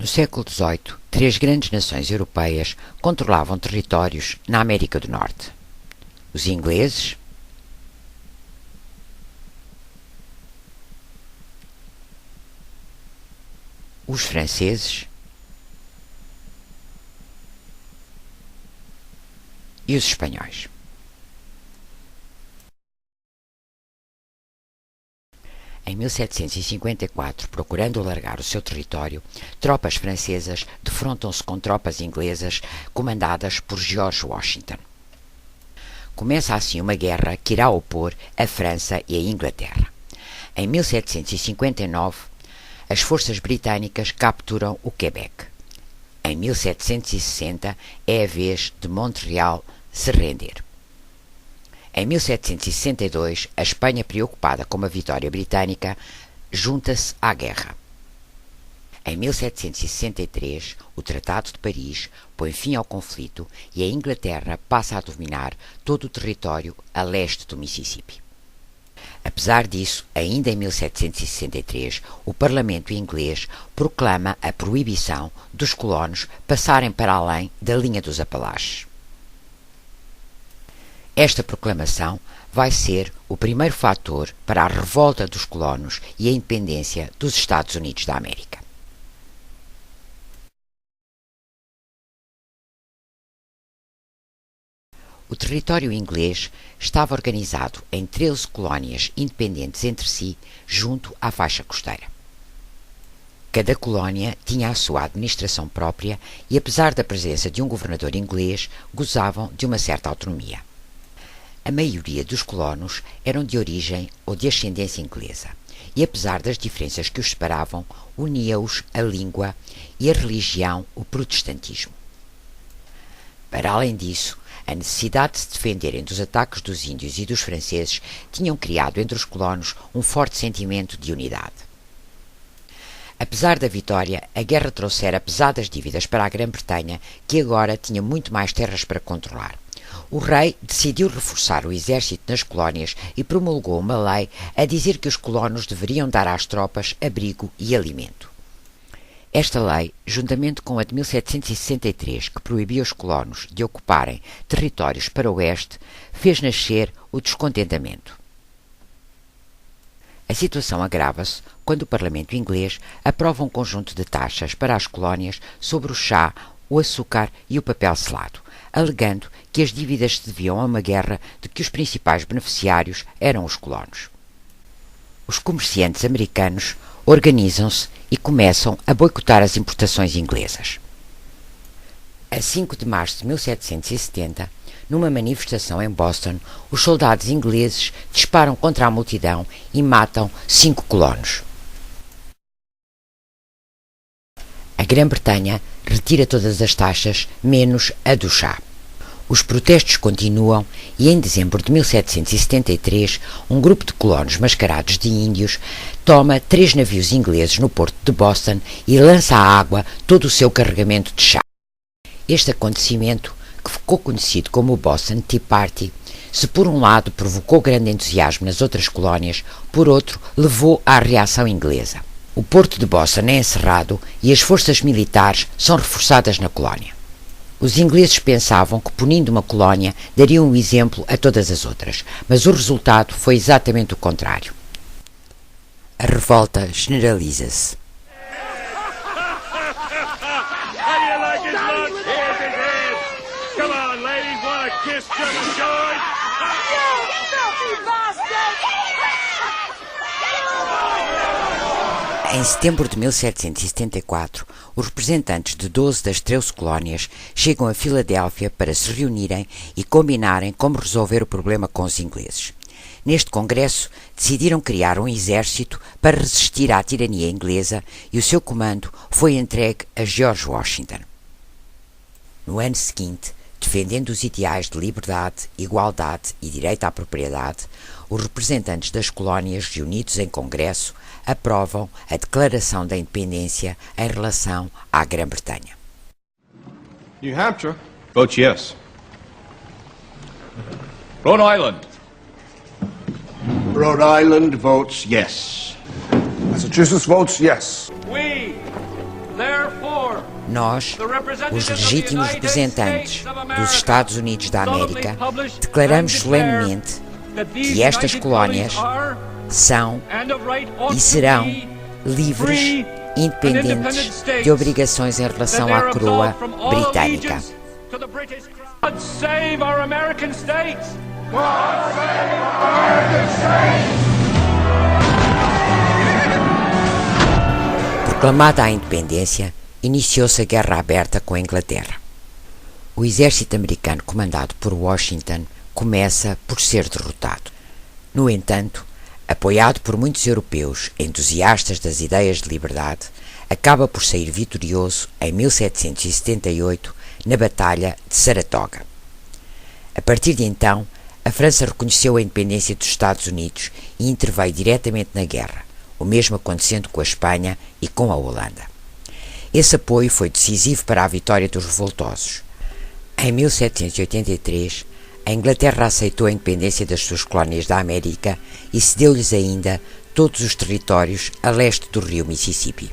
No século XVIII, três grandes nações europeias controlavam territórios na América do Norte: os ingleses, os franceses e os espanhóis. Em 1754, procurando alargar o seu território, tropas francesas defrontam-se com tropas inglesas comandadas por George Washington. Começa assim uma guerra que irá opor a França e a Inglaterra. Em 1759, as forças britânicas capturam o Quebec. Em 1760, é a vez de Montreal se render. Em 1762, a Espanha, preocupada com uma vitória britânica, junta-se à guerra. Em 1763, o Tratado de Paris põe fim ao conflito e a Inglaterra passa a dominar todo o território a leste do Mississippi. Apesar disso, ainda em 1763, o Parlamento inglês proclama a proibição dos colonos passarem para além da linha dos Apalaches. Esta proclamação vai ser o primeiro fator para a revolta dos colonos e a independência dos Estados Unidos da América. O território inglês estava organizado em 13 colónias independentes entre si, junto à faixa costeira. Cada colónia tinha a sua administração própria e, apesar da presença de um governador inglês, gozavam de uma certa autonomia. A maioria dos colonos eram de origem ou de ascendência inglesa, e apesar das diferenças que os separavam, unia-os a língua e a religião, o protestantismo. Para além disso, a necessidade de se defenderem dos ataques dos índios e dos franceses tinham criado entre os colonos um forte sentimento de unidade. Apesar da vitória, a guerra trouxera pesadas dívidas para a Grã-Bretanha, que agora tinha muito mais terras para controlar. O rei decidiu reforçar o exército nas colónias e promulgou uma lei a dizer que os colonos deveriam dar às tropas abrigo e alimento. Esta lei, juntamente com a de 1763, que proibia os colonos de ocuparem territórios para o oeste, fez nascer o descontentamento. A situação agrava-se quando o Parlamento inglês aprova um conjunto de taxas para as colónias sobre o chá, o açúcar e o papel selado, alegando que as dívidas se deviam a uma guerra de que os principais beneficiários eram os colonos. Os comerciantes americanos organizam-se e começam a boicotar as importações inglesas. A 5 de março de 1770, numa manifestação em Boston, os soldados ingleses disparam contra a multidão e matam 5 colonos. A Grã-Bretanha retira todas as taxas, menos a do chá. Os protestos continuam e em dezembro de 1773, um grupo de colonos mascarados de índios toma 3 navios ingleses no porto de Boston e lança à água todo o seu carregamento de chá. Este acontecimento, que ficou conhecido como o Boston Tea Party, se por um lado provocou grande entusiasmo nas outras colónias, por outro levou à reação inglesa. O porto de Boston é encerrado e as forças militares são reforçadas na colónia. Os ingleses pensavam que, punindo uma colónia, dariam um exemplo a todas as outras, mas o resultado foi exatamente o contrário. A revolta generaliza-se. Em setembro de 1774, os representantes de 12 das 13 colónias chegam a Filadélfia para se reunirem e combinarem como resolver o problema com os ingleses. Neste congresso, decidiram criar um exército para resistir à tirania inglesa e o seu comando foi entregue a George Washington. No ano seguinte, defendendo os ideais de liberdade, igualdade e direito à propriedade, os representantes das colónias reunidos em congresso aprovam a Declaração da Independência em relação à Grã-Bretanha. New Hampshire votes yes. Rhode Island. Rhode Island votes yes. Massachusetts votes yes. We, therefore, Nós, os legítimos representantes dos Estados Unidos da América, declaramos solenemente que estas colónias são e serão livres, independentes de obrigações em relação à coroa britânica. God save our American states! God save our American states! Proclamada a independência, iniciou-se a guerra aberta com a Inglaterra. O exército americano comandado por Washington começa por ser derrotado. No entanto, apoiado por muitos europeus entusiastas das ideias de liberdade, acaba por sair vitorioso em 1778 na Batalha de Saratoga. A partir de então, a França reconheceu a independência dos Estados Unidos e interveio diretamente na guerra, o mesmo acontecendo com a Espanha e com a Holanda. Esse apoio foi decisivo para a vitória dos revoltosos. Em 1783, a Inglaterra aceitou a independência das suas colónias da América e cedeu-lhes ainda todos os territórios a leste do rio Mississippi.